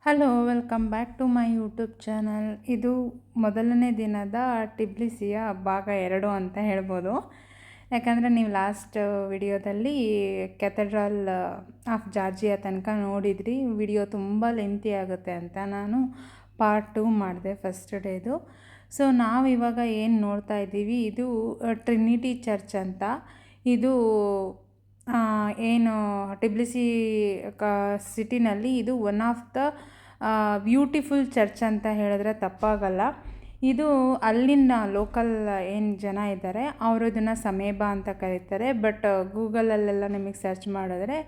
Hello, welcome back to my YouTube channel. ಇದು ಮೊದಲನೇ ದಿನದ ಟಿಬ್ಲಿಸಿಯ ಭಾಗ 2 ಅಂತ ಹೇಳ್ಬೋದು. ಯಾಕಂದರೆ ನೀವು ಲಾಸ್ಟ್ ವಿಡಿಯೋದಲ್ಲಿ ಕ್ಯಾಥೆಡ್ರಲ್ ಆಫ್ ಜಾರ್ಜಿಯಾ ತನಕ ನೋಡಿದ್ರಿ. ವಿಡಿಯೋ ತುಂಬ ಲೆಂತಿ ಆಗುತ್ತೆ ಅಂತ ನಾನು ಪಾರ್ಟ್ 2 ಮಾಡಿದೆ ಫಸ್ಟ್ ಡೇದು. ಸೊ ನಾವು ಇವಾಗ ಏನು ನೋಡ್ತಾ ಇದ್ದೀವಿ, ಇದು ಟ್ರಿನಿಟಿ ಚರ್ಚ್ ಅಂತ. ಇದು ಏನು ಟಿಬ್ಲಿಸಿ ಸಿಟಿನಲ್ಲಿ ಇದು one of the beautiful church ಅಂತ ಹೇಳಿದ್ರೆ ತಪ್ಪಾಗಲ್ಲ. ಇದು ಅಲ್ಲಿನ ಲೋಕಲ್ ಏನು ಜನ ಇದ್ದಾರೆ ಅವರು ಇದನ್ನು ಸಮೇಬಾ ಅಂತ ಕರೀತಾರೆ. ಬಟ್ ಗೂಗಲಲ್ಲೆಲ್ಲ ನಿಮಗೆ ಸರ್ಚ್ ಮಾಡಿದ್ರೆ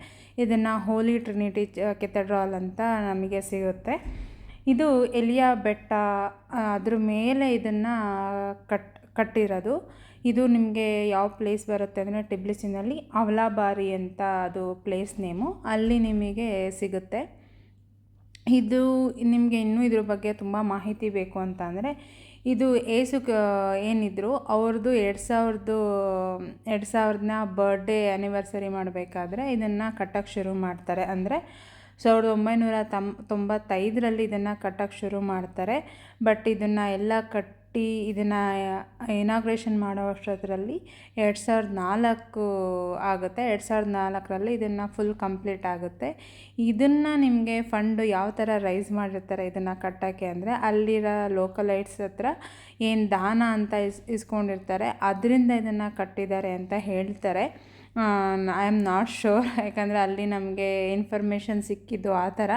ಇದನ್ನು ಹೋಲಿ ಟ್ರಿನಿಟಿ ಕೆಥೆಡ್ರಲ್ ಅಂತ ನಮಗೆ ಸಿಗುತ್ತೆ. ಇದು ಎಲಿಯಾ ಬೆಟ್ಟ, ಅದ್ರ ಮೇಲೆ ಇದನ್ನು ಕಟ್ಟಿರೋದು. ಇದು ನಿಮಗೆ ಯಾವ ಪ್ಲೇಸ್ ಬರುತ್ತೆ ಅಂದರೆ ಟಿಬ್ಲಿಸಿನಲ್ಲಿ ಅವಲಾಬಾರಿ ಅಂತ ಅದು ಪ್ಲೇಸ್ ನೇಮು, ಅಲ್ಲಿ ನಿಮಗೆ ಸಿಗುತ್ತೆ. ಇದು ನಿಮಗೆ ಇನ್ನೂ ಇದ್ರ ಬಗ್ಗೆ ತುಂಬ ಮಾಹಿತಿ ಬೇಕು ಅಂತ ಅಂದರೆ ಇದು ಏಸು ಏನಿದ್ರು ಅವ್ರದ್ದು 2000ನ ಬರ್ಡೇ ಆ್ಯನಿವರ್ಸರಿ ಮಾಡಬೇಕಾದ್ರೆ ಇದನ್ನು ಕಟ್ಟಕ್ಕೆ ಶುರು ಮಾಡ್ತಾರೆ. ಅಂದರೆ 1995ರಲ್ಲಿ ಇದನ್ನು ಕಟ್ಟಕ್ಕೆ ಶುರು ಮಾಡ್ತಾರೆ. ಬಟ್ ಇದನ್ನು ಎಲ್ಲ ಕಟ್ಟಿ ಇದನ್ನು ಇನಾಗ್ರೇಷನ್ ಮಾಡೋ ಅಷ್ಟರಲ್ಲಿ 2004 ಆಗುತ್ತೆ. 2004ರಲ್ಲಿ ಇದನ್ನು ಫುಲ್ ಕಂಪ್ಲೀಟ್ ಆಗುತ್ತೆ. ಇದನ್ನು ನಿಮಗೆ ಫಂಡು ಯಾವ ಥರ ರೈಸ್ ಮಾಡಿರ್ತಾರೆ ಇದನ್ನು ಕಟ್ಟೋಕ್ಕೆ ಅಂದರೆ ಅಲ್ಲಿರೋ ಲೋಕಲೈಟ್ಸ್ ಹತ್ರ ಏನು ದಾನ ಅಂತ ಇಸ್ಕೊಂಡಿರ್ತಾರೆ, ಅದರಿಂದ ಇದನ್ನು ಕಟ್ಟಿದ್ದಾರೆ ಅಂತ ಹೇಳ್ತಾರೆ. ಐ ಆಮ್ ನಾಟ್ ಶೋರ್, ಯಾಕಂದರೆ ಅಲ್ಲಿ ನಮಗೆ ಇನ್ಫಾರ್ಮೇಷನ್ ಸಿಕ್ಕಿದ್ದು ಆ ಥರ.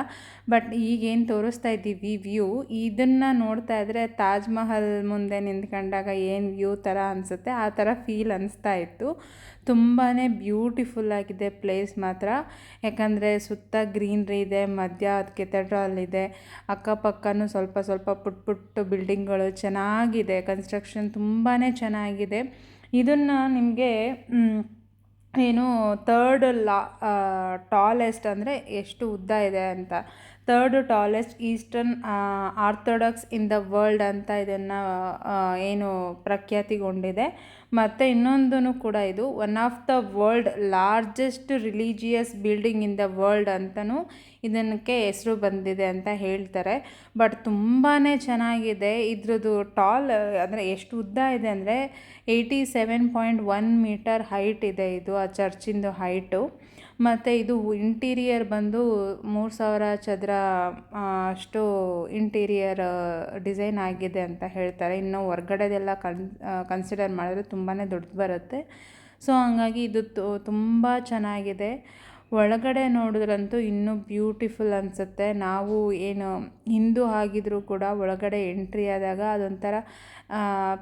ಬಟ್ ಈಗೇನು ತೋರಿಸ್ತಾ ಇದ್ದೀವಿ ವ್ಯೂ, ಇದನ್ನು ನೋಡ್ತಾ ಇದ್ದರೆ ತಾಜ್ ಮಹಲ್ ಮುಂದೆ ನಿಂತ್ಕೊಂಡಾಗ ಏನು ವ್ಯೂ ಥರ ಅನಿಸುತ್ತೆ ಆ ಥರ ಫೀಲ್ ಅನಿಸ್ತಾ ಇತ್ತು. ತುಂಬಾ ಬ್ಯೂಟಿಫುಲ್ಲಾಗಿದೆ ಪ್ಲೇಸ್ ಮಾತ್ರ. ಯಾಕಂದರೆ ಸುತ್ತ ಗ್ರೀನ್ರಿ ಇದೆ, ಮಧ್ಯ ಕೆಥೆಡ್ರಲ್ ಇದೆ, ಅಕ್ಕಪಕ್ಕನೂ ಸ್ವಲ್ಪ ಸ್ವಲ್ಪ ಪುಟ್ಟ ಬಿಲ್ಡಿಂಗ್ಗಳು ಚೆನ್ನಾಗಿದೆ. ಕನ್ಸ್ಟ್ರಕ್ಷನ್ ತುಂಬಾ ಚೆನ್ನಾಗಿದೆ. ಇದನ್ನು ನಿಮಗೆ ಏನು ಟಾಲೆಸ್ಟ್ ಅಂದರೆ ಎಷ್ಟು ಉದ್ದ ಇದೆ ಅಂತ, third tallest eastern orthodox in the world ಅಂತ ಇದನ್ನು ಏನು ಪ್ರಖ್ಯಾತಿಗೊಂಡಿದೆ. ಮತ್ತು ಇನ್ನೊಂದೂ ಕೂಡ ಇದು one of the world largest religious building in the world ಅಂತಲೂ ಇದಕ್ಕೆ ಹೆಸರು ಬಂದಿದೆ ಅಂತ ಹೇಳ್ತಾರೆ. ಬಟ್ ತುಂಬಾ ಚೆನ್ನಾಗಿದೆ. ಇದ್ರದ್ದು ಅಂದರೆ ಎಷ್ಟು ಉದ್ದ ಇದೆ ಅಂದರೆ 87.1 ಮೀಟರ್ ಹೈಟ್ ಇದೆ ಇದು ಆ ಚರ್ಚಿಂದು ಹೈಟು. ಮತ್ತು ಇದು ಇಂಟೀರಿಯರ್ ಬಂದು 3000 ಚದರ ಅಷ್ಟು ಇಂಟೀರಿಯರ್ ಡಿಸೈನ್ ಆಗಿದೆ ಅಂತ ಹೇಳ್ತಾರೆ. ಇನ್ನು ಹೊರ್ಗಡೆದೆಲ್ಲ ಕನ್ಸಿಡರ್ ಮಾಡಿದ್ರೆ ತುಂಬಾ ದೊಡ್ಡದು ಬರುತ್ತೆ. ಸೊ ಹಂಗಾಗಿ ಇದು ತುಂಬ ಚೆನ್ನಾಗಿದೆ. ಒಳಗಡೆ ನೋಡಿದ್ರಂತೂ ಇನ್ನೂ ಬ್ಯೂಟಿಫುಲ್ ಅನಿಸುತ್ತೆ. ನಾವು ಏನು ಹಿಂದೂ ಆಗಿದ್ರೂ ಕೂಡ ಒಳಗಡೆ ಎಂಟ್ರಿ ಆದಾಗ ಅದೊಂಥರ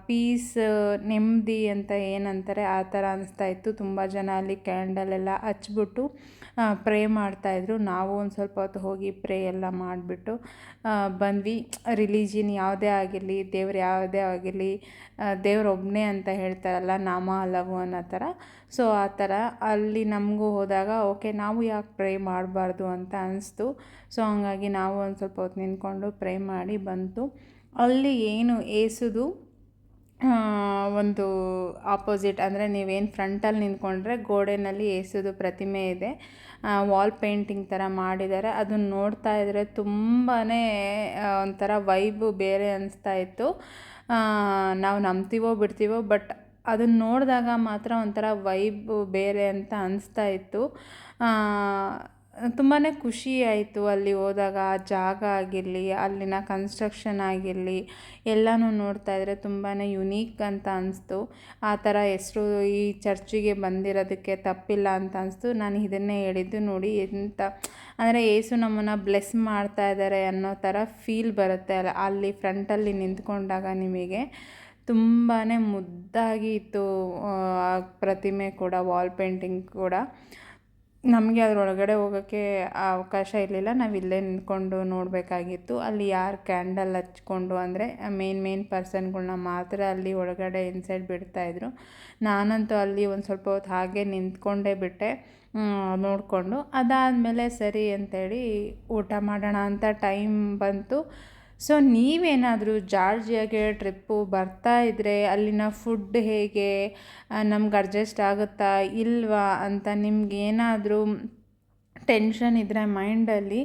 ಪೀಸ್, ನೆಮ್ಮದಿ ಅಂತ ಏನಂತಾರೆ ಆ ಥರ ಅನಿಸ್ತಾ ಇತ್ತು. ತುಂಬ ಜನ ಅಲ್ಲಿ ಕ್ಯಾಂಡಲೆಲ್ಲ ಹಚ್ಬಿಟ್ಟು ಪ್ರೇ ಮಾಡ್ತಾಯಿದ್ರು. ನಾವು ಒಂದು ಸ್ವಲ್ಪ ಹೊತ್ತು ಹೋಗಿ ಪ್ರೇ ಎಲ್ಲ ಮಾಡಿಬಿಟ್ಟು ಬಂದ್ವಿ. ರಿಲಿಜಿಯನ್ ಯಾವುದೇ ಆಗಿರಲಿ, ದೇವ್ರು ಯಾವುದೇ ಆಗಿರಲಿ, ದೇವ್ರೊಬ್ಬನೇ ಅಂತ ಹೇಳ್ತಾರಲ್ಲ, ನಾಮ ಹಲವು ಅನ್ನೋ ಥರ. ಸೊ ಆ ಥರ ಅಲ್ಲಿ ನಮಗೂ ಹೋದಾಗ ಓಕೆ ನಾವು ಯಾಕೆ ಪ್ರೇ ಮಾಡಬಾರ್ದು ಅಂತ ಅನಿಸ್ತು. ಸೊ ಹಂಗಾಗಿ ನಾವು ಒಂದು ಸ್ವಲ್ಪ ಹೊತ್ತು ನಿಂತ್ಕೊಂಡು ಪ್ರೇ ಮಾಡಿ ಬಂತು. ಅಲ್ಲಿ ಏನು ಏಸುದು ಒಂದು ಆಪೋಸಿಟ್ ಅಂದರೆ ನೀವೇನು ಫ್ರಂಟಲ್ಲಿ ನಿಂತ್ಕೊಂಡ್ರೆ ಗೋಡೆಯಲ್ಲಿ ಏಸುದು ಪ್ರತಿಮೆ ಇದೆ. ವಾಲ್ ಪೇಂಟಿಂಗ್ ಥರ ಮಾಡಿದ್ದಾರೆ. ಅದನ್ನು ನೋಡ್ತಾ ಇದ್ದರೆ ತುಂಬಾ ಒಂಥರ ವೈಬು ಬೇರೆ ಅನಿಸ್ತಾ ಇತ್ತು. ನಾವು ನಂಬ್ತೀವೋ ಬಿಡ್ತೀವೋ, ಬಟ್ ಅದನ್ನು ನೋಡಿದಾಗ ಮಾತ್ರ ಒಂಥರ ವೈಬು ಬೇರೆ ಅಂತ ಅನಿಸ್ತಾ ಇತ್ತು. ತುಂಬಾ ಖುಷಿ ಆಯಿತು ಅಲ್ಲಿ ಹೋದಾಗ. ಆ ಜಾಗ ಆಗಿರಲಿ, ಅಲ್ಲಿನ ಕನ್ಸ್ಟ್ರಕ್ಷನ್ ಆಗಿರಲಿ, ಎಲ್ಲನೂ ನೋಡ್ತಾ ಇದ್ದರೆ ತುಂಬಾ ಯುನೀಕ್ ಅಂತ ಅನಿಸ್ತು. ಆ ಥರ ಹೆಸರು ಈ ಚರ್ಚಿಗೆ ಬಂದಿರೋದಕ್ಕೆ ತಪ್ಪಿಲ್ಲ ಅಂತ ಅನಿಸ್ತು. ನಾನು ಇದನ್ನೇ ಹೇಳಿದ್ದು, ನೋಡಿ ಎಂಥ ಅಂದರೆ ಏಸು ನಮ್ಮನ್ನು ಬ್ಲೆಸ್ ಮಾಡ್ತಾ ಇದ್ದಾರೆ ಅನ್ನೋ ಥರ ಫೀಲ್ ಬರುತ್ತೆ ಅಲ್ಲಿ ಫ್ರಂಟಲ್ಲಿ ನಿಂತ್ಕೊಂಡಾಗ ನಿಮಗೆ. ತುಂಬಾ ಮುದ್ದಾಗಿ ಇತ್ತು ಪ್ರತಿಮೆ ಕೂಡ, ವಾಲ್ ಪೇಂಟಿಂಗ್ ಕೂಡ. ನಮಗೆ ಅದರೊಳಗಡೆ ಹೋಗೋಕ್ಕೆ ಅವಕಾಶ ಇರಲಿಲ್ಲ. ನಾವು ಇಲ್ಲೇ ನಿಂತ್ಕೊಂಡು ನೋಡಬೇಕಾಗಿತ್ತು. ಅಲ್ಲಿ ಯಾರು ಕ್ಯಾಂಡಲ್ ಹಚ್ಕೊಂಡು ಅಂದರೆ ಮೇನ್ ಪರ್ಸನ್ಗಳ್ನ ಮಾತ್ರ ಅಲ್ಲಿ ಒಳಗಡೆ ಇನ್ಸೈಡ್ ಬಿಡ್ತಾಯಿದ್ರು. ನಾನಂತೂ ಅಲ್ಲಿ ಒಂದು ಸ್ವಲ್ಪ ಹೊತ್ತು ಹಾಗೆ ನಿಂತ್ಕೊಂಡೇ ಬಿಟ್ಟೆ ನೋಡಿಕೊಂಡು. ಅದಾದಮೇಲೆ ಸರಿ ಅಂತೇಳಿ ಊಟ ಮಾಡೋಣ ಅಂತ ಟೈಮ್ ಬಂತು. ಸೊ ನೀವೇನಾದರೂ ಜಾರ್ಜಿಯಾಗೆ ಟ್ರಿಪ್ಪು ಬರ್ತಾ ಇದ್ದರೆ ಅಲ್ಲಿನ ಫುಡ್ ಹೇಗೆ, ನಮ್ಗೆ ಅಡ್ಜಸ್ಟ್ ಆಗುತ್ತಾ ಇಲ್ವಾ ಅಂತ ನಿಮ್ಗೇನಾದರೂ ಟೆನ್ಷನ್ ಇದ್ದರೆ ಮೈಂಡಲ್ಲಿ,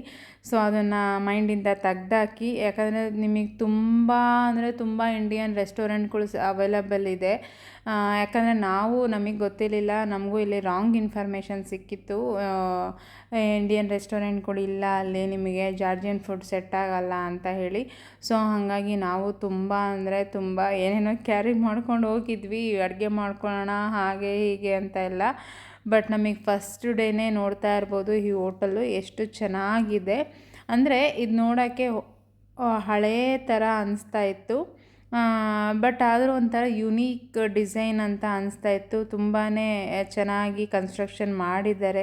ಸೊ ಅದನ್ನು ಮೈಂಡಿಂದ ತೆಗ್ದಾಕಿ. ಯಾಕಂದರೆ ನಿಮಗೆ ತುಂಬ ಅಂದರೆ ತುಂಬ ಇಂಡಿಯನ್ ರೆಸ್ಟೋರೆಂಟ್ಗಳು ಅವೈಲಬಲ್ ಇದೆ. ಯಾಕಂದರೆ ನಮಗೆ ಗೊತ್ತಿರಲಿಲ್ಲ, ನಮಗೂ ಇಲ್ಲಿ ರಾಂಗ್ ಇನ್ಫಾರ್ಮೇಷನ್ ಸಿಕ್ಕಿತ್ತು. ಇಂಡಿಯನ್ ರೆಸ್ಟೋರೆಂಟ್ಗಳು ಇಲ್ಲ ಅಲ್ಲಿ, ನಿಮಗೆ ಜಾರ್ಜಿಯನ್ ಫುಡ್ ಸೆಟ್ ಆಗಲ್ಲ ಅಂತ ಹೇಳಿ. ಸೊ ಹಾಗಾಗಿ ನಾವು ತುಂಬ ಅಂದರೆ ತುಂಬ ಏನೇನೋ ಕ್ಯಾರಿ ಮಾಡ್ಕೊಂಡು ಹೋಗಿದ್ವಿ, ಅಡುಗೆ ಮಾಡ್ಕೊಳ್ಳೋಣ ಹಾಗೆ ಹೀಗೆ ಅಂತ ಎಲ್ಲ. ಬಟ್ ನಮಗೆ ಫಸ್ಟ್ ಡೇನೇ ನೋಡ್ತಾ ಇರ್ಬೋದು ಈ ಹೋಟೆಲ್ಲು ಎಷ್ಟು ಚೆನ್ನಾಗಿದೆ ಅಂದರೆ, ಇದು ನೋಡೋಕ್ಕೆ ಹಳೇ ಥರ ಅನಿಸ್ತಾ ಇತ್ತು. ಬಟ್ ಆದರೂ ಒಂಥರ ಯುನೀಕ್ ಡಿಸೈನ್ ಅಂತ ಅನಿಸ್ತಾ ಇತ್ತು. ತುಂಬಾ ಚೆನ್ನಾಗಿ ಕನ್ಸ್ಟ್ರಕ್ಷನ್ ಮಾಡಿದ್ದಾರೆ.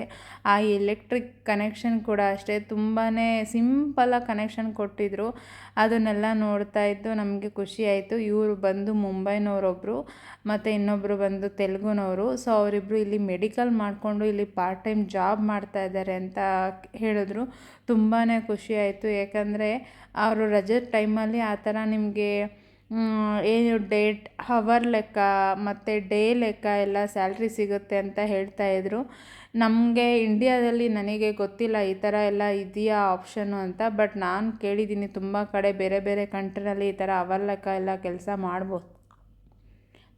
ಆ ಎಲೆಕ್ಟ್ರಿಕ್ ಕನೆಕ್ಷನ್ ಕೂಡ ಅಷ್ಟೇ ತುಂಬಾ ಸಿಂಪಲಾಗಿ ಕನೆಕ್ಷನ್ ಕೊಟ್ಟಿದ್ದರು. ಅದನ್ನೆಲ್ಲ ನೋಡ್ತಾ ಇದ್ದು ನಮಗೆ ಖುಷಿ ಆಯಿತು. ಇವರು ಬಂದು ಮುಂಬೈನವರೊಬ್ಬರು ಮತ್ತು ಇನ್ನೊಬ್ಬರು ಬಂದು ತೆಲುಗುನವರು. ಸೊ ಅವರಿಬ್ಬರು ಇಲ್ಲಿ ಮೆಡಿಕಲ್ ಮಾಡಿಕೊಂಡು ಇಲ್ಲಿ ಪಾರ್ಟ್ ಟೈಮ್ ಜಾಬ್ ಮಾಡ್ತಾ ಇದ್ದಾರೆ ಅಂತ ಹೇಳಿದ್ರು. ತುಂಬಾ ಖುಷಿ ಆಯಿತು. ಯಾಕಂದರೆ ಅವರು ರಜೆ ಟೈಮಲ್ಲಿ ಆ ಥರ ನಿಮಗೆ ಏನು ಡೇಟ್ ಹವರ್ ಲೆಕ್ಕ ಮತ್ತು ಡೇ ಲೆಕ್ಕ ಎಲ್ಲ ಸ್ಯಾಲ್ರಿ ಸಿಗುತ್ತೆ ಅಂತ ಹೇಳ್ತಾಯಿದ್ರು. ನಮಗೆ ಇಂಡಿಯಾದಲ್ಲಿ ನನಗೆ ಗೊತ್ತಿಲ್ಲ ಈ ಥರ ಎಲ್ಲ ಇದೆಯಾ ಆಪ್ಷನ್ನು ಅಂತ. ಬಟ್ ನಾನು ಕೇಳಿದ್ದೀನಿ ತುಂಬ ಕಡೆ, ಬೇರೆ ಬೇರೆ ಕಂಟ್ರಿನಲ್ಲಿ ಈ ಥರ ಹವರ್ ಲೆಕ್ಕ ಎಲ್ಲ ಕೆಲಸ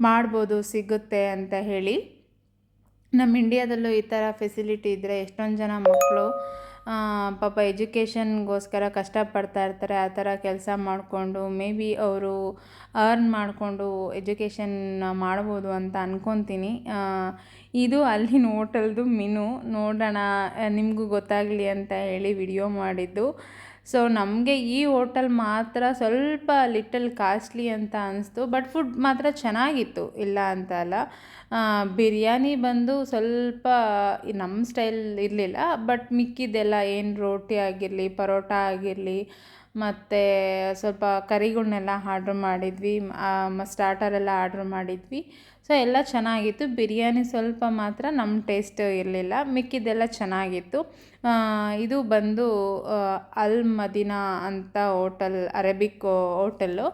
ಮಾಡ್ಬೋದು ಸಿಗುತ್ತೆ ಅಂತ ಹೇಳಿ. ನಮ್ಮ ಇಂಡಿಯಾದಲ್ಲೂ ಈ ಥರ ಫೆಸಿಲಿಟಿ ಇದ್ದರೆ ಎಷ್ಟೊಂದು ಜನ ಮಕ್ಕಳು ಪಾಪ ಎಜುಕೇಷನ್ಗೋಸ್ಕರ ಕಷ್ಟಪಡ್ತಾ ಇರ್ತಾರೆ. ಆ ಥರ ಕೆಲಸ ಮಾಡಿಕೊಂಡು ಮೇ ಬಿ ಅವರು ಅರ್ನ್ ಮಾಡಿಕೊಂಡು ಎಜುಕೇಷನ್ ಮಾಡ್ಬೋದು ಅಂತ ಅಂದ್ಕೊತೀನಿ. ಇದು ಅಲ್ಲಿನ ಹೋಟೆಲ್ದು ಮೆನು ನೋಡೋಣ, ನಿಮಗೂ ಗೊತ್ತಾಗಲಿ ಅಂತ ಹೇಳಿ ವಿಡಿಯೋ ಮಾಡಿದ್ದು. ಸೊ ನಮಗೆ ಈ ಹೋಟೆಲ್ ಮಾತ್ರ ಸ್ವಲ್ಪ ಲಿಟಲ್ ಕಾಸ್ಟ್ಲಿ ಅಂತ ಅನಿಸ್ತು. ಬಟ್ ಫುಡ್ ಮಾತ್ರ ಚೆನ್ನಾಗಿತ್ತು, ಇಲ್ಲ ಅಂತ ಅಲ್ಲ. ಬಿರಿಯಾನಿ ಬಂದು ಸ್ವಲ್ಪ ನಮ್ಮ ಸ್ಟೈಲ್ ಇರಲಿಲ್ಲ. ಬಟ್ ಮಿಕ್ಕಿದ್ದೆಲ್ಲ ಏನು ರೋಟಿ ಆಗಿರಲಿ, ಪರೋಟ ಆಗಿರಲಿ, ಮತ್ತು ಸ್ವಲ್ಪ ಕರಿಗಳನ್ನೆಲ್ಲ ಆರ್ಡ್ರ್ ಮಾಡಿದ್ವಿ, ಸ್ಟಾರ್ಟರೆಲ್ಲ ಆರ್ಡ್ರ್ ಮಾಡಿದ್ವಿ. ಸೊ ಎಲ್ಲ ಚೆನ್ನಾಗಿತ್ತು. ಬಿರಿಯಾನಿ ಸ್ವಲ್ಪ ಮಾತ್ರ ನಮ್ಮ ಟೇಸ್ಟ್ ಇರಲಿಲ್ಲ, ಮಿಕ್ಕಿದ್ದೆಲ್ಲ ಚೆನ್ನಾಗಿತ್ತು. ಇದು ಬಂದು ಅಲ್ ಮದೀನಾ ಅಂತ ಹೋಟೆಲ್, ಅರೇಬಿಕ್ ಹೋಟೆಲ್ಲು.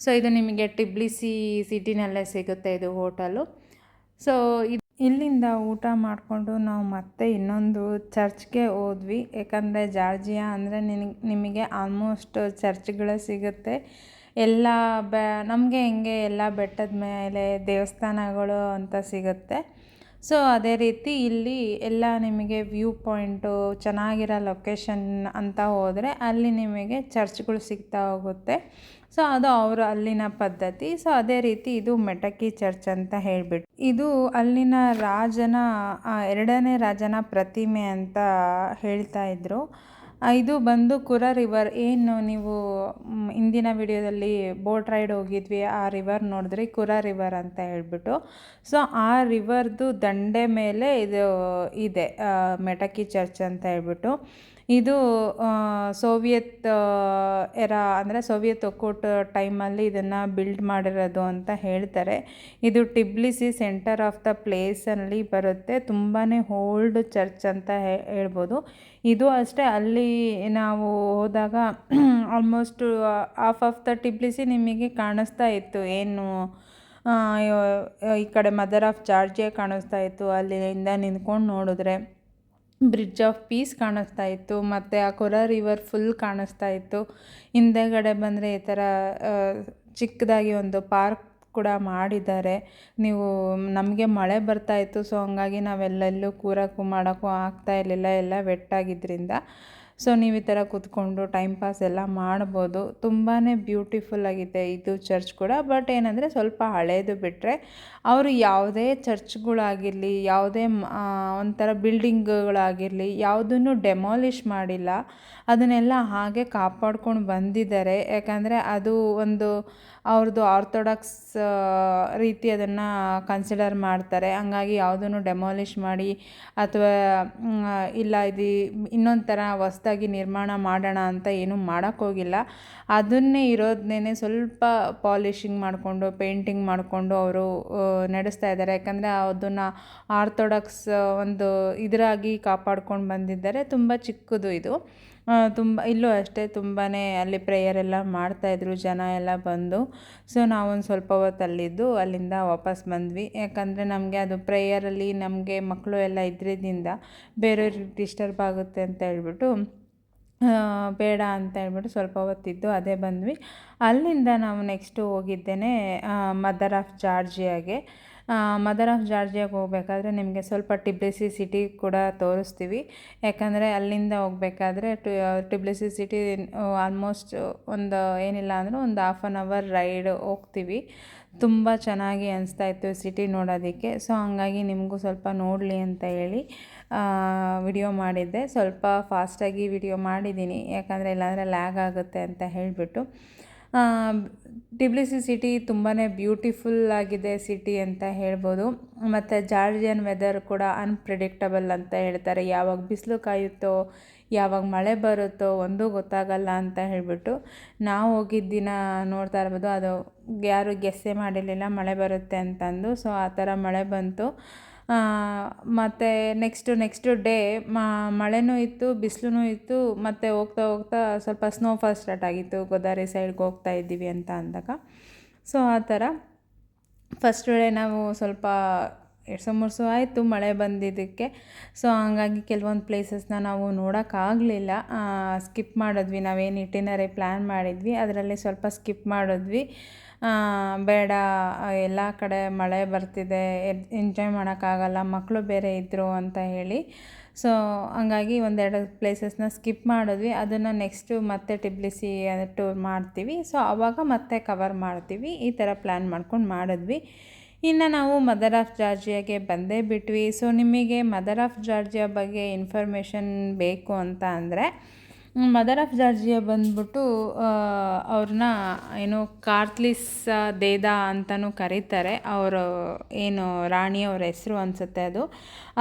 ಸೊ ಇದು ನಿಮಗೆ ಟಿಬ್ಲಿಸಿ ಸಿಟಿನಲ್ಲೇ ಸಿಗುತ್ತೆ ಇದು ಹೋಟೆಲು. ಸೊ ಇಲ್ಲಿಂದ ಊಟ ಮಾಡಿಕೊಂಡು ನಾವು ಮತ್ತೆ ಇನ್ನೊಂದು ಚರ್ಚ್ಗೆ ಹೋದ್ವಿ. ಯಾಕಂದರೆ ಜಾರ್ಜಿಯಾ ಅಂದರೆ ನಿಮಗೆ ಆಲ್ಮೋಸ್ಟ್ ಚರ್ಚ್ಗಳೇ ಸಿಗುತ್ತೆ. ಎಲ್ಲ ನಮಗೆ ಹೆಂಗೆ ಎಲ್ಲ ಬೆಟ್ಟದ ಮೇಲೆ ದೇವಸ್ಥಾನಗಳು ಅಂತ ಸಿಗುತ್ತೆ. ಸೊ ಅದೇ ರೀತಿ ಇಲ್ಲಿ ಎಲ್ಲ ನಿಮಗೆ ವ್ಯೂ ಪಾಯಿಂಟು ಚೆನ್ನಾಗಿರೋ ಲೊಕೇಶನ್ ಅಂತ ಹೋದರೆ ಅಲ್ಲಿ ನಿಮಗೆ ಚರ್ಚ್ಗಳು ಸಿಗ್ತಾ ಹೋಗುತ್ತೆ. ಸೊ ಅದು ಅವರು ಅಲ್ಲಿನ ಪದ್ಧತಿ. ಸೊ ಅದೇ ರೀತಿ ಇದು ಮೆಟಕಿ ಚರ್ಚ್ ಅಂತ ಹೇಳಿಬಿಟ್ಟು, ಇದು ಅಲ್ಲಿನ ಎರಡನೇ ರಾಜನ ಪ್ರತಿಮೆ ಅಂತ ಹೇಳ್ತಾ ಇದ್ರು. ಇದು ಬಂದು ಕುರಾ ರಿವರ್, ಏನು ನೀವು ಇಂದಿನ ವಿಡಿಯೋದಲ್ಲಿ ಬೋಟ್ ರೈಡ್ ಹೋಗಿದ್ವಿ ಆ ರಿವರ್ ನೋಡಿದ್ರಿ, ಕುರಾ ರಿವರ್ ಅಂತ ಹೇಳ್ಬಿಟ್ಟು. ಸೊ ಆ ರಿವರ್ದು ದಂಡೆ ಮೇಲೆ ಇದು ಇದೆ ಮೆಟಕಿ ಚರ್ಚ್ ಅಂತ ಹೇಳ್ಬಿಟ್ಟು. ಇದು ಸೋವಿಯತ್ ಅಂದರೆ ಸೋವಿಯತ್ ಒಕ್ಕೂಟ ಟೈಮಲ್ಲಿ ಇದನ್ನು ಬಿಲ್ಡ್ ಮಾಡಿರೋದು ಅಂತ ಹೇಳ್ತಾರೆ. ಇದು ಟಿಬ್ಲಿಸಿ ಸೆಂಟರ್ ಆಫ್ ದ ಪ್ಲೇಸಲ್ಲಿ ಬರುತ್ತೆ. ತುಂಬಾ ಓಲ್ಡ್ ಚರ್ಚ್ ಅಂತ ಹೇಳ್ಬೋದು. ಇದು ಅಷ್ಟೇ, ಅಲ್ಲಿ ನಾವು ಹೋದಾಗ ಆಲ್ಮೋಸ್ಟ್ ಹಾಫ್ ಆಫ್ ದ ಟಿಬ್ಲಿಸಿ ನಿಮಗೆ ಕಾಣಿಸ್ತಾ ಇತ್ತು. ಏನು ಈ ಕಡೆ ಮದರ್ ಆಫ್ ಜಾರ್ಜಿಯಾ ಕಾಣಿಸ್ತಾ ಇತ್ತು, ಅಲ್ಲಿಂದ ನಿಂತ್ಕೊಂಡು ನೋಡಿದ್ರೆ ಬ್ರಿಡ್ಜ್ ಆಫ್ ಪೀಸ್ ಕಾಣಿಸ್ತಾ ಇತ್ತು, ಮತ್ತು ಆ ಕುರಾ ರಿವರ್ ಫುಲ್ ಕಾಣಿಸ್ತಾ ಇತ್ತು. ಹಿಂದೆಗಡೆ ಬಂದರೆ ಈ ಥರ ಚಿಕ್ಕದಾಗಿ ಒಂದು ಪಾರ್ಕ್ ಕೂಡ ಮಾಡಿದ್ದಾರೆ. ನಮಗೆ ಮಳೆ ಬರ್ತಾಯಿತ್ತು, ಸೊ ಹಂಗಾಗಿ ನಾವೆಲ್ಲೆಲ್ಲೂ ಕೂರೋಕ್ಕೂ ಮಾಡೋಕ್ಕೂ ಆಗ್ತಾ ಇರಲಿಲ್ಲ, ಎಲ್ಲ ವೆಟ್ಟಾಗಿದ್ದರಿಂದ. ಸೊ ನೀವು ಈ ಥರ ಕೂತ್ಕೊಂಡು ಟೈಮ್ ಪಾಸ್ ಎಲ್ಲ ಮಾಡ್ಬೋದು. ತುಂಬಾ ಬ್ಯೂಟಿಫುಲ್ ಆಗಿದೆ ಇದು ಚರ್ಚ್ ಕೂಡ. ಬಟ್ ಏನಂದರೆ ಸ್ವಲ್ಪ ಹಳೇದು ಬಿಟ್ಟರೆ ಅವರು ಯಾವುದೇ ಚರ್ಚ್ಗಳಾಗಿರಲಿ, ಯಾವುದೇ ಒಂಥರ ಬಿಲ್ಡಿಂಗ್ಗಳಾಗಿರಲಿ ಯಾವುದನ್ನು ಡೆಮಾಲಿಷ್ ಮಾಡಿಲ್ಲ. ಅದನ್ನೆಲ್ಲ ಹಾಗೆ ಕಾಪಾಡ್ಕೊಂಡು ಬಂದಿದ್ದಾರೆ. ಯಾಕಂದರೆ ಅದು ಒಂದು ಅವ್ರದ್ದು ಆರ್ಥೋಡಾಕ್ಸ್ ರೀತಿ ಅದನ್ನು ಕನ್ಸಿಡರ್ ಮಾಡ್ತಾರೆ. ಹಂಗಾಗಿ ಯಾವುದನ್ನು ಡೆಮಾಲಿಷ್ ಮಾಡಿ ಅಥವಾ ಇಲ್ಲ ಇದು ಇನ್ನೊಂದು ಥರ ಹೊಸ್ದಾಗಿ ನಿರ್ಮಾಣ ಮಾಡೋಣ ಅಂತ ಏನೂ ಮಾಡೋಕ್ಕೋಗಿಲ್ಲ. ಅದನ್ನೇ ಇರೋದನ್ನೇ ಸ್ವಲ್ಪ ಪಾಲಿಷಿಂಗ್ ಮಾಡಿಕೊಂಡು ಪೇಂಟಿಂಗ್ ಮಾಡಿಕೊಂಡು ಅವರು ನಡೆಸ್ತಾ ಇದ್ದಾರೆ. ಯಾಕಂದರೆ ಅದನ್ನು ಆರ್ಥೋಡಾಕ್ಸ್ ಒಂದು ಇದರಾಗಿ ಕಾಪಾಡ್ಕೊಂಡು ಬಂದಿದ್ದಾರೆ. ತುಂಬ ಚಿಕ್ಕದು ಇದು. ಇಲ್ಲೂ ಅಷ್ಟೇ ತುಂಬಾ ಅಲ್ಲಿ ಪ್ರೇಯರ್ ಎಲ್ಲ ಮಾಡ್ತಾಯಿದ್ರು ಜನ ಎಲ್ಲ ಬಂದು. ಸೊ ನಾವೊಂದು ಸ್ವಲ್ಪ ಹೊತ್ತು ಅಲ್ಲಿದ್ದು ಅಲ್ಲಿಂದ ವಾಪಸ್ ಬಂದ್ವಿ. ಯಾಕಂದರೆ ನಮಗೆ ಅದು ಪ್ರೇಯರಲ್ಲಿ ನಮಗೆ ಮಕ್ಕಳು ಎಲ್ಲ ಇದ್ರಿಂದ ಬೇರೆಯವ್ರಿಗೆ ಡಿಸ್ಟರ್ಬ್ ಆಗುತ್ತೆ ಅಂತ ಹೇಳ್ಬಿಟ್ಟು ಬೇಡ ಅಂತ ಹೇಳ್ಬಿಟ್ಟು ಸ್ವಲ್ಪ ಹೊತ್ತಿದ್ದು ಅದೇ ಬಂದ್ವಿ. ಅಲ್ಲಿಂದ ನಾವು ನೆಕ್ಸ್ಟು ಹೋಗಿದ್ದೇನೆ ಮದರ್ ಆಫ್ ಜಾರ್ಜಿಯಾಗೆ. ಮದರ್ ಆಫ್ ಜಾರ್ಜಿಯಾಗೆ ಹೋಗ್ಬೇಕಾದ್ರೆ ನಿಮಗೆ ಸ್ವಲ್ಪ ಟಿಬ್ಲಿಸಿ ಸಿಟಿ ಕೂಡ ತೋರಿಸ್ತೀವಿ. ಯಾಕಂದರೆ ಅಲ್ಲಿಂದ ಹೋಗ್ಬೇಕಾದ್ರೆ ಟಿಬ್ಲಿಸಿ ಸಿಟಿ ಆಲ್ಮೋಸ್ಟ್ ಒಂದು ಏನಿಲ್ಲ ಅಂದರೂ ಒಂದು 1/2 ಅವರ್ ರೈಡ್ ಹೋಗ್ತೀವಿ. ತುಂಬ ಚೆನ್ನಾಗಿ ಅನಿಸ್ತಾಯಿತ್ತು ಸಿಟಿ ನೋಡೋದಕ್ಕೆ. ಸೊ ಹಂಗಾಗಿ ನಿಮಗೂ ಸ್ವಲ್ಪ ನೋಡಲಿ ಅಂತ ಹೇಳಿ ವಿಡಿಯೋ ಮಾಡಿದ್ದೆ. ಸ್ವಲ್ಪ ಫಾಸ್ಟಾಗಿ ವಿಡಿಯೋ ಮಾಡಿದ್ದೀನಿ, ಯಾಕಂದರೆ ಇಲ್ಲಾಂದರೆ ಲ್ಯಾಗ್ ಆಗುತ್ತೆ ಅಂತ ಹೇಳಿಬಿಟ್ಟು. ಟಿಬ್ಲಿಸಿ ಸಿಟಿ ತುಂಬಾ ಬ್ಯೂಟಿಫುಲ್ ಆಗಿದೆ ಸಿಟಿ ಅಂತ ಹೇಳ್ಬೋದು. ಮತ್ತು ಜಾರ್ಜಿಯನ್ ವೆದರ್ ಕೂಡ ಅನ್ಪ್ರಿಡಿಕ್ಟಬಲ್ ಅಂತ ಹೇಳ್ತಾರೆ. ಯಾವಾಗ ಬಿಸಿಲು ಕಾಯುತ್ತೋ ಯಾವಾಗ ಮಳೆ ಬರುತ್ತೋ ಒಂದೂ ಗೊತ್ತಾಗಲ್ಲ ಅಂತ ಹೇಳಿಬಿಟ್ಟು. ನಾವು ಹೋಗಿದ್ದ ದಿನ ನೋಡ್ತಾ ಇರ್ಬೋದು, ಅದು ಯಾರೂ ಗೆಸ್ಸೇ ಮಾಡಿರಲಿಲ್ಲ ಮಳೆ ಬರುತ್ತೆ ಅಂತಂದು. ಸೊ ಆ ಥರ ಮಳೆ ಬಂತು. ಮತ್ತು ನೆಕ್ಸ್ಟು ಡೇ ಮಳೆನೂ ಇತ್ತು, ಬಿಸಿಲೂ ಇತ್ತು. ಮತ್ತು ಹೋಗ್ತಾ ಹೋಗ್ತಾ ಸ್ವಲ್ಪ ಸ್ನೋಫಾಲ್ ಸ್ಟಾರ್ಟ್ ಆಗಿತ್ತು ಗೋದಾವರಿ ಸೈಡ್ಗೆ ಹೋಗ್ತಾ ಇದ್ದೀವಿ ಅಂತ ಅಂದಾಗ. ಸೊ ಆ ಥರ ಫಸ್ಟ್ ಡೇ ನಾವು ಸ್ವಲ್ಪ ಎರ್ಸು ಆಯಿತು ಮಳೆ ಬಂದಿದ್ದಕ್ಕೆ. ಸೊ ಹಂಗಾಗಿ ಕೆಲವೊಂದು ಪ್ಲೇಸಸ್ನ ನಾವು ನೋಡೋಕ್ಕಾಗಲಿಲ್ಲ, ಸ್ಕಿಪ್ ಮಾಡಿದ್ವಿ. ನಾವೇನು ಇಟಿನರಿ ಪ್ಲ್ಯಾನ್ ಮಾಡಿದ್ವಿ ಅದರಲ್ಲಿ ಸ್ವಲ್ಪ ಸ್ಕಿಪ್ ಮಾಡಿದ್ವಿ. ಬೇಡ, ಎಲ್ಲ ಕಡೆ ಮಳೆ ಬರ್ತಿದೆ, ಎಂಜಾಯ್ ಮಾಡೋಕ್ಕಾಗಲ್ಲ, ಮಕ್ಕಳು ಬೇರೆ ಇದ್ದರು ಅಂತ ಹೇಳಿ. ಸೊ ಹಂಗಾಗಿ 1-2 ಪ್ಲೇಸಸ್ನ ಸ್ಕಿಪ್ ಮಾಡಿದ್ವಿ. ಅದನ್ನು ನೆಕ್ಸ್ಟು ಮತ್ತೆ ಟಿಬ್ಲಿಸಿ ಟೂರ್ ಮಾಡ್ತೀವಿ. ಸೊ ಆವಾಗ ಮತ್ತೆ ಕವರ್ ಮಾಡ್ತೀವಿ. ಈ ಥರ ಪ್ಲ್ಯಾನ್ ಮಾಡ್ಕೊಂಡು ಮಾಡಿದ್ವಿ. ಇನ್ನು ನಾವು ಮದರ್ ಆಫ್ ಜಾರ್ಜಿಯಾಗೆ ಬಂದೇ ಬಿಟ್ವಿ. ಸೊ ನಿಮಗೆ ಮದರ್ ಆಫ್ ಜಾರ್ಜಿಯಾ ಬಗ್ಗೆ ಇನ್ಫಾರ್ಮೇಷನ್ ಬೇಕು ಅಂತ ಅಂದರೆ, ಮದರ್ ಆಫ್ ಜಾರ್ಜಿಯಾ ಬಂದ್ಬಿಟ್ಟು ಅವ್ರನ್ನ ಏನು ಕಾರ್ತ್ಲಿಸ್ ದೇದಾ ಅಂತಲೂ ಕರೀತಾರೆ. ಅವರು ಏನು ರಾಣಿಯವ್ರ ಹೆಸರು ಅನಿಸುತ್ತೆ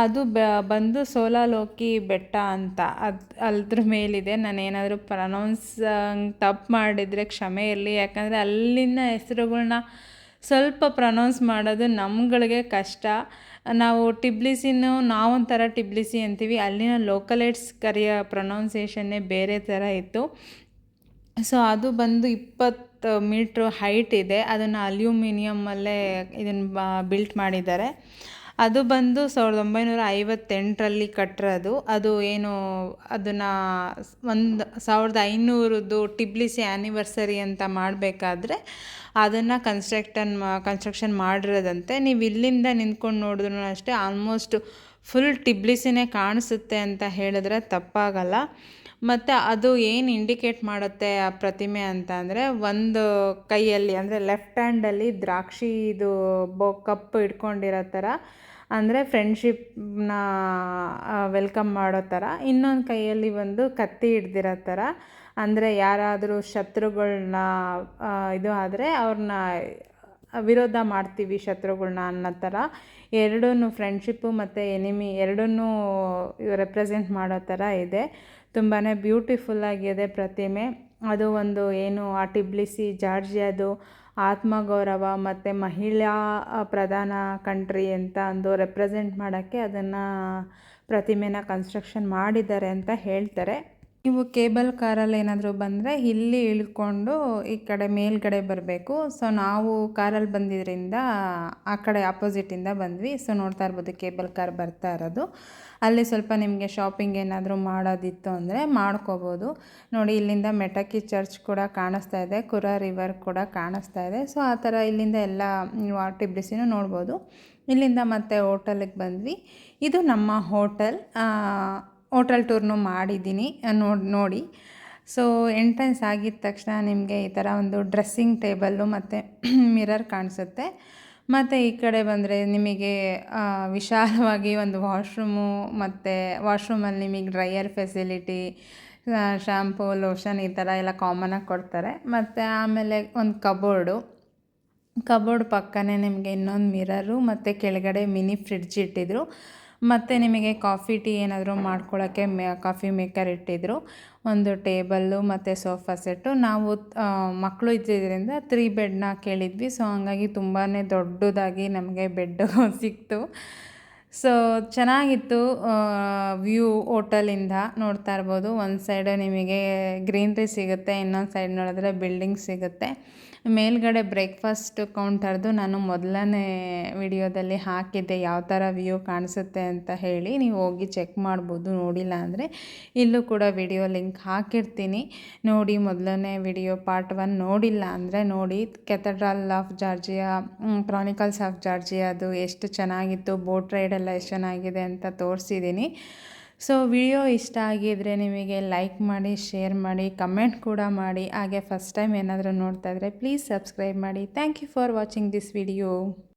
ಅದು ಬಂದು ಸೋಲಾಲೋಕಿ ಬೆಟ್ಟ ಅಂತ ಅದ್ರ ಮೇಲಿದೆ. ನಾನೇನಾದರೂ ಪ್ರನೌನ್ಸ್ ತಪ್ಪು ಮಾಡಿದರೆ ಕ್ಷಮೆ ಇರಲಿ. ಯಾಕಂದರೆ ಅಲ್ಲಿನ ಹೆಸರುಗಳ್ನ ಸ್ವಲ್ಪ ಪ್ರನೌನ್ಸ್ ಮಾಡೋದು ನಮ್ಗಳಿಗೆ ಕಷ್ಟ. ನಾವು ಟಿಬ್ಲಿಸಿನೂ ನಾವೊಂಥರ ಟಿಬ್ಲಿಸಿ ಅಂತೀವಿ, ಅಲ್ಲಿನ ಲೋಕಲೈಟ್ಸ್ ಕರೆಯೋ ಪ್ರೊನೌನ್ಸಿಯೇಷನ್ನೇ ಬೇರೆ ಥರ ಇತ್ತು. ಸೊ ಅದು ಬಂದು 20 ಮೀಟ್ರ್ ಹೈಟ್ ಇದೆ. ಅದನ್ನು ಅಲ್ಯೂಮಿನಿಯಮ್ಮಲ್ಲೇ ಇದನ್ನು ಬಿಲ್ಟ್ ಮಾಡಿದ್ದಾರೆ. ಅದು ಬಂದು 1958ರಲ್ಲಿ ಕಟ್ಟಿರೋದು. ಅದು ಏನು ಅದನ್ನು 1500ದು ಟಿಬ್ಲಿಸಿ ಆ್ಯನಿವರ್ಸರಿ ಅಂತ ಮಾಡಬೇಕಾದ್ರೆ ಅದನ್ನು ಕನ್ಸ್ಟ್ರಕ್ಷನ್ ಮಾಡಿರೋದಂತೆ. ನೀವು ಇಲ್ಲಿಂದ ನಿಂತ್ಕೊಂಡು ನೋಡಿದ್ರೂ ಅಷ್ಟೇ ಆಲ್ಮೋಸ್ಟ್ ಫುಲ್ ಟಿಬ್ಲಿಸಿನೇ ಕಾಣಿಸುತ್ತೆ ಅಂತ ಹೇಳಿದ್ರೆ ತಪ್ಪಾಗಲ್ಲ. ಮತ್ತು ಅದು ಏನು ಇಂಡಿಕೇಟ್ ಮಾಡುತ್ತೆ ಆ ಪ್ರತಿಮೆ ಅಂತ ಅಂದರೆ, ಒಂದು ಕೈಯಲ್ಲಿ ಅಂದರೆ ಲೆಫ್ಟ್ ಹ್ಯಾಂಡಲ್ಲಿ ದ್ರಾಕ್ಷಿದು ಕಪ್ ಇಟ್ಕೊಂಡಿರೋ ಥರ, ಅಂದರೆ ಫ್ರೆಂಡ್ಶಿಪ್ನ ವೆಲ್ಕಮ್ ಮಾಡೋ ಥರ. ಇನ್ನೊಂದು ಕೈಯಲ್ಲಿ ಒಂದು ಕತ್ತಿ ಹಿಡ್ದಿರೋ ಥರ, ಅಂದರೆ ಯಾರಾದರೂ ಶತ್ರುಗಳನ್ನ ಇದು ಆದರೆ ಅವ್ರನ್ನ ವಿರೋಧ ಮಾಡ್ತೀವಿ ಶತ್ರುಗಳನ್ನ ಅನ್ನೋ ಥರ. ಎರಡೂ ಫ್ರೆಂಡ್ಶಿಪ್ಪು ಮತ್ತು ಎನಿಮಿ ಎರಡನ್ನೂ ರೆಪ್ರೆಸೆಂಟ್ ಮಾಡೋ ಥರ ಇದೆ. ತುಂಬಾ ಬ್ಯೂಟಿಫುಲ್ಲಾಗಿದೆ ಪ್ರತಿಮೆ. ಅದು ಒಂದು ಏನು ಆ ಟಿಬ್ಲಿಸಿ ಜಾರ್ಜಿಯಾದು ಆತ್ಮಗೌರವ ಮತ್ತು ಮಹಿಳಾ ಪ್ರಧಾನ ಕಂಟ್ರಿ ಅಂತ ಒಂದು ರೆಪ್ರೆಸೆಂಟ್ ಮಾಡೋಕ್ಕೆ ಅದನ್ನು ಪ್ರತಿಮೆನ ಕನ್ಸ್ಟ್ರಕ್ಷನ್ ಮಾಡಿದ್ದಾರೆ ಅಂತ ಹೇಳ್ತಾರೆ. ನೀವು ಕೇಬಲ್ ಕಾರಲ್ಲಿ ಏನಾದರೂ ಬಂದರೆ ಇಲ್ಲಿ ಇಳ್ಕೊಂಡು ಈ ಕಡೆ ಮೇಲ್ಗಡೆ ಬರಬೇಕು. ಸೊ ನಾವು ಕಾರಲ್ಲಿ ಬಂದಿದ್ದರಿಂದ ಆ ಕಡೆ ಆಪೋಸಿಟಿಂದ ಬಂದ್ವಿ. ಸೊ ನೋಡ್ತಾ ಇರ್ಬೋದು ಕೇಬಲ್ ಕಾರ್ ಬರ್ತಾ ಇರೋದು. ಅಲ್ಲಿ ಸ್ವಲ್ಪ ನಿಮಗೆ ಶಾಪಿಂಗ್ ಏನಾದರೂ ಮಾಡೋದಿತ್ತು ಅಂದರೆ ಮಾಡ್ಕೋಬೋದು. ನೋಡಿ, ಇಲ್ಲಿಂದ ಮೆಟಕಿ ಚರ್ಚ್ ಕೂಡ ಕಾಣಿಸ್ತಾ ಇದೆ, ಕುರಾ ರಿವರ್ ಕೂಡ ಕಾಣಿಸ್ತಾ ಇದೆ. ಸೊ ಆ ಥರ ಇಲ್ಲಿಂದ ಎಲ್ಲ ಟಿಬ್ಲಿಸಿನೂ ನೋಡ್ಬೋದು. ಇಲ್ಲಿಂದ ಮತ್ತೆ ಹೋಟೆಲಿಗೆ ಬಂದ್ವಿ. ಇದು ನಮ್ಮ ಹೋಟೆಲ್ ಟೂರ್ನು ಮಾಡಿದ್ದೀನಿ ನೋಡಿ. ಸೊ ಎಂಟ್ರೆನ್ಸ್ ಆಗಿದ ತಕ್ಷಣ ನಿಮಗೆ ಈ ಥರ ಒಂದು ಡ್ರೆಸ್ಸಿಂಗ್ ಟೇಬಲ್ಲು ಮತ್ತು ಮಿರರ್ ಕಾಣಿಸುತ್ತೆ. ಮತ್ತು ಈ ಕಡೆ ಬಂದರೆ ನಿಮಗೆ ವಿಶಾಲವಾಗಿ ಒಂದು ವಾಶ್ರೂಮು, ಮತ್ತು ವಾಶ್ರೂಮಲ್ಲಿ ನಿಮಗೆ ಡ್ರೈಯರ್ ಫೆಸಿಲಿಟಿ, ಶ್ಯಾಂಪು, ಲೋಷನ್ ಈ ಥರ ಎಲ್ಲ ಕಾಮನಾಗಿ ಕೊಡ್ತಾರೆ. ಮತ್ತು ಆಮೇಲೆ ಒಂದು ಕಬೋರ್ಡ್ ಪಕ್ಕನೇ ನಿಮಗೆ ಇನ್ನೊಂದು ಮಿರರು ಮತ್ತು ಕೆಳಗಡೆ ಮಿನಿ ಫ್ರಿಡ್ಜ್ ಇಟ್ಟಿದ್ರು. ಮತ್ತು ನಿಮಗೆ ಕಾಫಿ ಟೀ ಏನಾದರೂ ಮಾಡ್ಕೊಳ್ಳೋಕ್ಕೆ ಕಾಫಿ ಮೇಕರ್ ಇಟ್ಟಿದ್ರು. ಒಂದು ಟೇಬಲ್ಲು ಮತ್ತು ಸೋಫಾ ಸೆಟ್ಟು. ನಾವು ಮಕ್ಕಳು ಇದ್ದಿದ್ದರಿಂದ 3 ಬೆಡ್ನ ಕೇಳಿದ್ವಿ. ಸೊ ಹಂಗಾಗಿ ತುಂಬಾ ದೊಡ್ಡದಾಗಿ ನಮಗೆ ಬೆಡ್ಡು ಸಿಕ್ತು. ಸೊ ಚೆನ್ನಾಗಿತ್ತು ವ್ಯೂ ಹೋಟೆಲಿಂದ ನೋಡ್ತಾ ಇರ್ಬೋದು. ಒಂದು ಸೈಡ್ ನಿಮಗೆ ಗ್ರೀನ್ರಿ ಸಿಗುತ್ತೆ, ಇನ್ನೊಂದು ಸೈಡ್ ನೋಡಿದ್ರೆ ಬಿಲ್ಡಿಂಗ್ ಸಿಗುತ್ತೆ. ಮೇಲ್ಗಡೆ ಬ್ರೇಕ್ಫಾಸ್ಟ್ ಕೌಂಟರ್ದು ನಾನು ಮೊದಲನೇ ವಿಡಿಯೋದಲ್ಲಿ ಹಾಕಿದ್ದೆ, ಯಾವ ಥರ ವ್ಯೂ ಕಾಣಿಸುತ್ತೆ ಅಂತ ಹೇಳಿ. ನೀವು ಹೋಗಿ ಚೆಕ್ ಮಾಡ್ಬೋದು ನೋಡಿಲ್ಲ ಅಂದರೆ. ಇಲ್ಲೂ ಕೂಡ ವಿಡಿಯೋ ಲಿಂಕ್ ಹಾಕಿರ್ತೀನಿ, ನೋಡಿ. ಮೊದಲನೇ ವಿಡಿಯೋ ಪಾರ್ಟ್ 1 ನೋಡಿಲ್ಲ ಅಂದರೆ ನೋಡಿ. Cathedral of Georgia, chronicles of Georgia ಅದು ಎಷ್ಟು ಚೆನ್ನಾಗಿತ್ತು, ಬೋಟ್ ರೈಡೆಲ್ಲ ಎಷ್ಟು ಚೆನ್ನಾಗಿದೆ ಅಂತ ತೋರಿಸಿದ್ದೀನಿ. ಸೊ ವಿಡಿಯೋ ಇಷ್ಟ ಆಗಿದರೆ ನಿಮಗೆ ಲೈಕ್ ಮಾಡಿ, ಶೇರ್ ಮಾಡಿ, ಕಮೆಂಟ್ ಕೂಡ ಮಾಡಿ. ಹಾಗೆ ಫಸ್ಟ್ ಟೈಮ್ ಏನಾದರೂ ನೋಡ್ತಾ ಇದ್ದರೆ ಪ್ಲೀಸ್ ಸಬ್ಸ್ಕ್ರೈಬ್ ಮಾಡಿ. Thank you for watching this video.